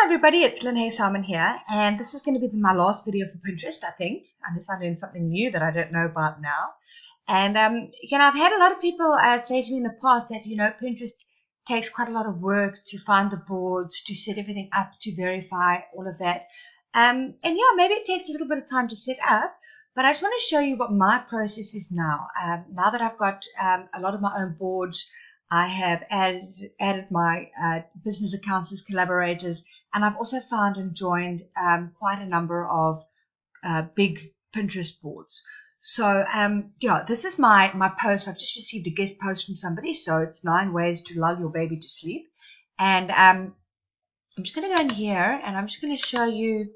Hi everybody, it's Lynne Huysamen here, and this is going to be my last video for Pinterest, I think, unless I'm doing something new that I don't know about now. And I've had a lot of people say to me in the past that Pinterest takes quite a lot of work to find the boards, to set everything up, to verify all of that. And yeah, maybe it takes a little bit of time to set up, but I just want to show you what my process is now. Now that I've got a lot of my own boards, I have added my business accounts as collaborators, and I've also found and joined quite a number of big Pinterest boards. So this is my post. I've just received a guest post from somebody, so it's 9 ways to lull your baby to sleep. And I'm just going to go in here, and I'm just going to show you.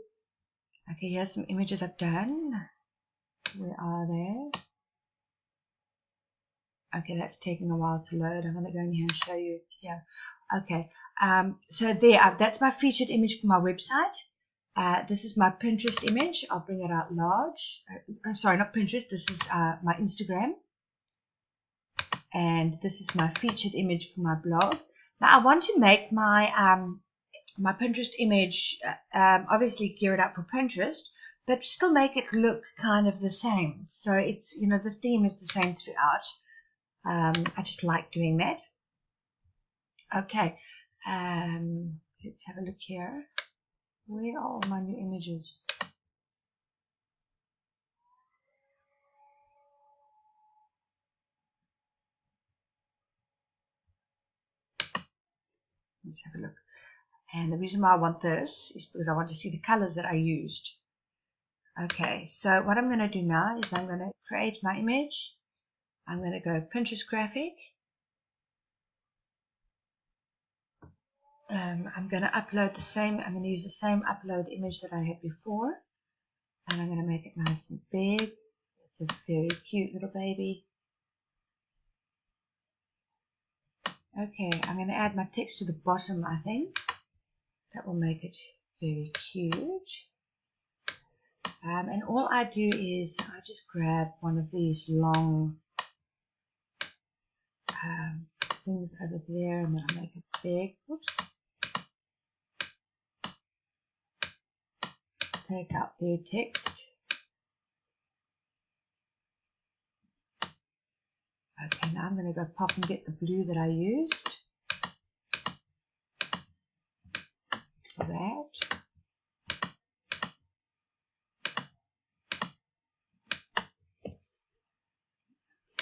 Okay, here's some images I've done. Where are they? Okay, that's taking a while to load. I'm going to go in here and show you here. Okay, so there, that's my featured image for my website. This is my Pinterest image. I'll bring it out large. Sorry, not Pinterest. This is my Instagram. And this is my featured image for my blog. Now, I want to make my my Pinterest image, obviously gear it up for Pinterest, but still make it look kind of the same. So it's, the theme is the same throughout. I just like doing that. Okay, let's have a look here. Where are all my new images? Let's have a look. And the reason why I want this is because I want to see the colors that I used. Okay, so what I'm going to do now is I'm going to create my image. I'm going to go Pinterest graphic. I'm going to upload the same, I'm going to use the same upload image that I had before. And I'm going to make it nice and big. It's a very cute little baby. Okay, I'm going to add my text to the bottom, I think. That will make it very huge. And all I do is I just grab one of these long things over there, and then I make it big. Oops. Take out their text. Okay, now I'm going to go pop and get the blue that I used for that.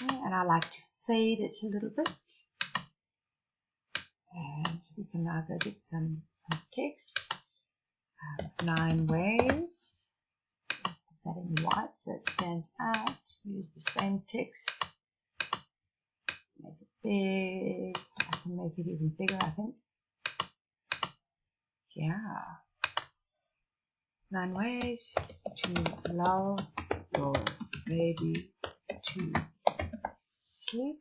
Okay, and I like to fade it a little bit. And we can now go get some text. 9 ways. Put that in white so it stands out. Use the same text. Make it big. I can make it even bigger, I think. Yeah. 9 ways to lull your baby to sleep.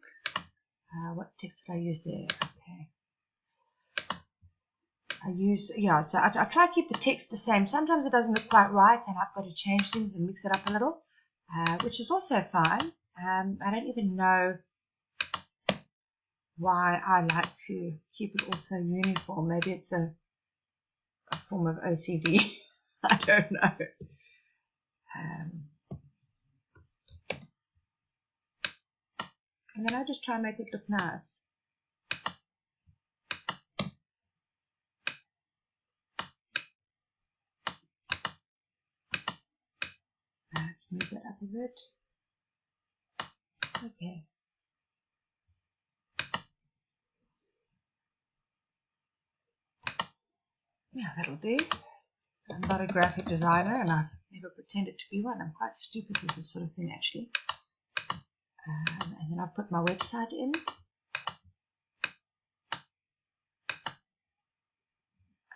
What text did I use there? Okay. So I try to keep the text the same. Sometimes it doesn't look quite right, and I've got to change things and mix it up a little, which is also fine. I don't even know why I like to keep it also uniform. Maybe it's a form of OCD. I don't know. And then I just try and make it look nice. Let's move that up a bit. Okay. Yeah, that'll do. I'm not a graphic designer, and I've never pretended to be one. I'm quite stupid with this sort of thing, actually. And then I've put my website in.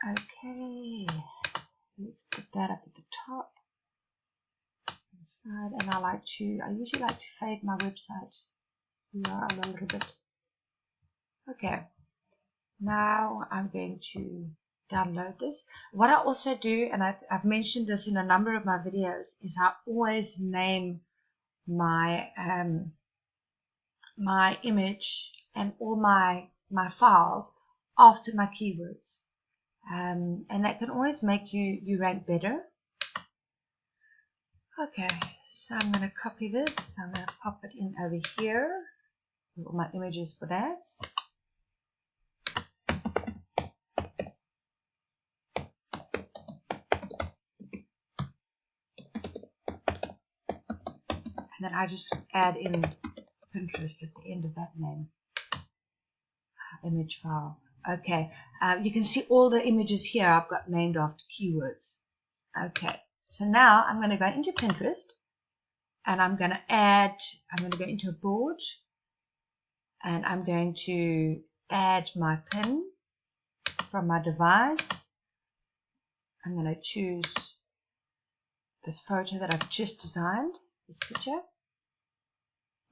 Okay. Let's put that up at the top. Side, and I usually like to fade my website URL a little bit. Okay, now I'm going to download this. What I also do, and I've mentioned this in a number of my videos, is I always name my my image and all my files after my keywords. and that can always make you rank better. Okay, so I'm going to copy this. I'm going to pop it in over here. All my images for that. And then I just add in Pinterest at the end of that name. Image file. Okay, you can see all the images here I've got named after keywords. Okay, so now I'm going to go into Pinterest and I'm going to go into a board and I'm going to add my pin from my device. I'm going to choose this photo that I've just designed, this picture.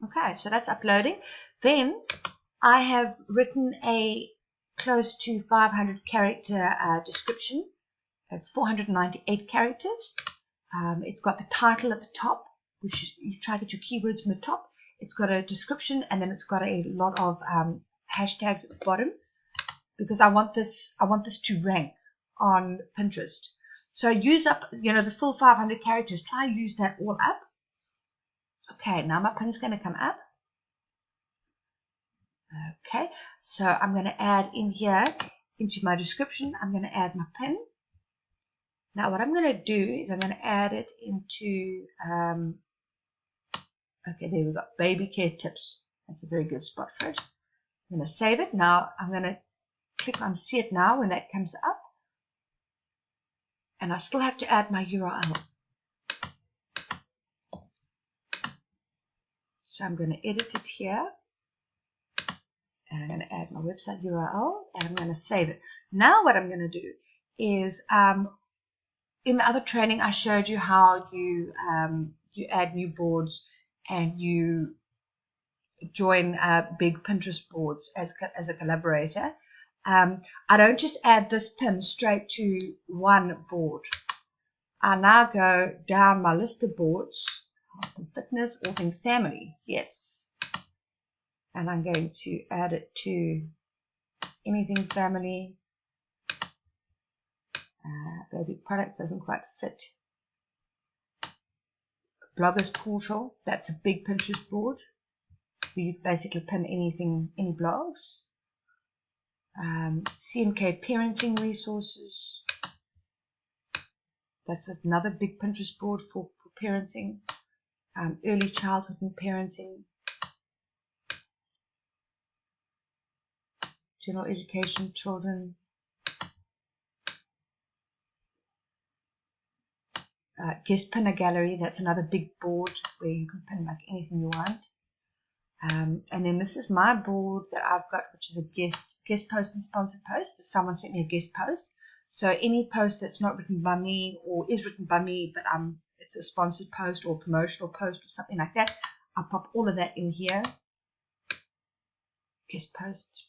Okay, so that's uploading. Then I have written a close to 500 character description. It's 498 characters. It's got the title at the top, which you try to get your keywords in the top. It's got a description, and then it's got a lot of hashtags at the bottom, because I want this to rank on Pinterest. So use up, the full 500 characters. Try and use that all up. Okay, now my pin's going to come up. Okay, so I'm going to add in here into my description. I'm going to add my pin. Now what I'm going to do is I'm going to add it into, okay, there we go, baby care tips. That's a very good spot for it. I'm going to save it. Now I'm going to click on see it now when that comes up. And I still have to add my URL. So I'm going to edit it here. And I'm going to add my website URL. And I'm going to save it. Now what I'm going to do is, in the other training, I showed you how you add new boards and you join big Pinterest boards as a collaborator. I don't just add this pin straight to one board. I now go down my list of boards, health and fitness, all things family, yes. And I'm going to add it to anything family. Baby products doesn't quite fit. Bloggers portal, that's a big Pinterest board. You basically pin anything, any blogs. CMK parenting resources. That's just another big Pinterest board for parenting. Early childhood and parenting. General education, children. Guest pinner gallery, that's another big board where you can pin like anything you want. And then this is my board that I've got, which is a guest post and sponsored post. Someone sent me a guest post. So any post that's not written by me or is written by me, but it's a sponsored post or promotional post or something like that, I'll pop all of that in here. Guest post.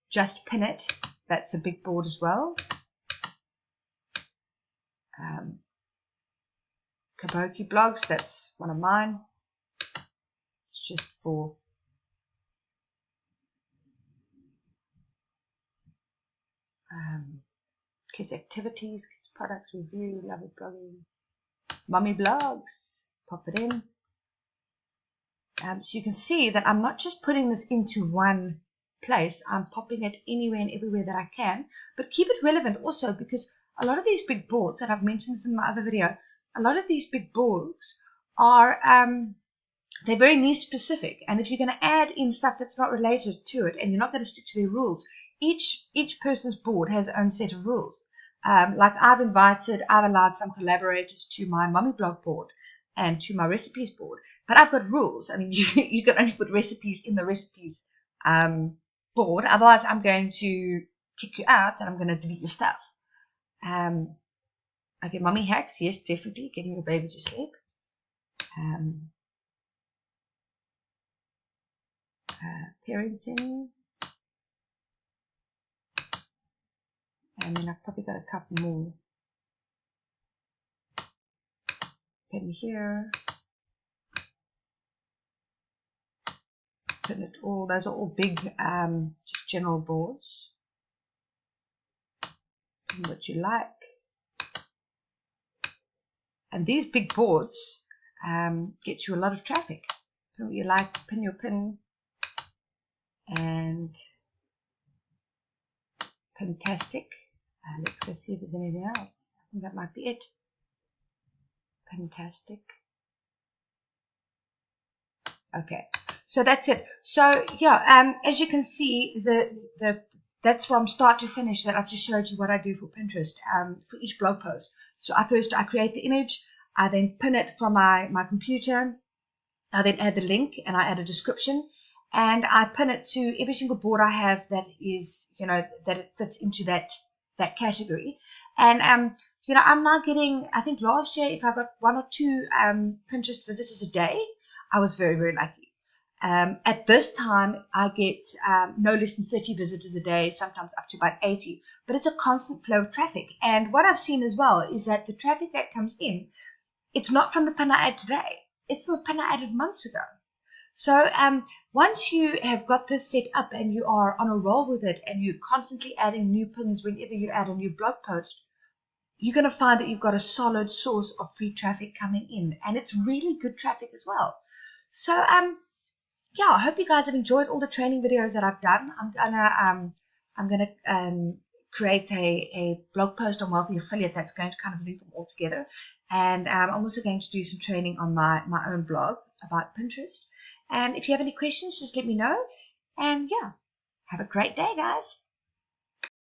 Just pin it. That's a big board as well. Kabuki blogs, that's one of mine. It's just for kids activities, kids products, review, love it blogging, mummy blogs, pop it in. So you can see that I'm not just putting this into one place, I'm popping it anywhere and everywhere that I can, but keep it relevant also, because a lot of these big boards, and I've mentioned this in my other video, a lot of these big boards are, they're very niche specific, and if you're going to add in stuff that's not related to it, and you're not going to stick to their rules, each person's board has their own set of rules. Like I've allowed some collaborators to my mummy blog board and to my recipes board, but I've got rules. I mean, you can only put recipes in the recipes board, otherwise I'm going to kick you out and I'm going to delete your stuff. Okay, mummy hacks, yes, definitely, getting your baby to sleep. Parenting. And then I've probably got a couple more. Pin here. Pin it all. Those are all big, just general boards. pin what you like. And these big boards get you a lot of traffic. Pin what you like, pin your pin, and fantastic. Let's go see if there's anything else. I think that might be it. Fantastic. Okay, so that's it. So yeah, as you can see, that's from start to finish that I've just showed you what I do for Pinterest for each blog post. So I create the image, I then pin it from my computer, I then add the link and I add a description, and I pin it to every single board I have that is, that it fits into that category. And I'm now getting, I think last year, if I got 1 or 2 Pinterest visitors a day, I was very, very lucky. At this time, I get no less than 30 visitors a day, sometimes up to about 80. But it's a constant flow of traffic. And what I've seen as well is that the traffic that comes in, it's not from the pin I add today. It's from a pin I added months ago. So once you have got this set up and you are on a roll with it and you're constantly adding new pins whenever you add a new blog post, you're going to find that you've got a solid source of free traffic coming in, and it's really good traffic as well. So yeah, I hope you guys have enjoyed all the training videos that I've done. I'm gonna create a blog post on Wealthy Affiliate that's going to kind of link them all together, and I'm also going to do some training on my own blog about Pinterest. And if you have any questions, just let me know. And yeah, have a great day, guys.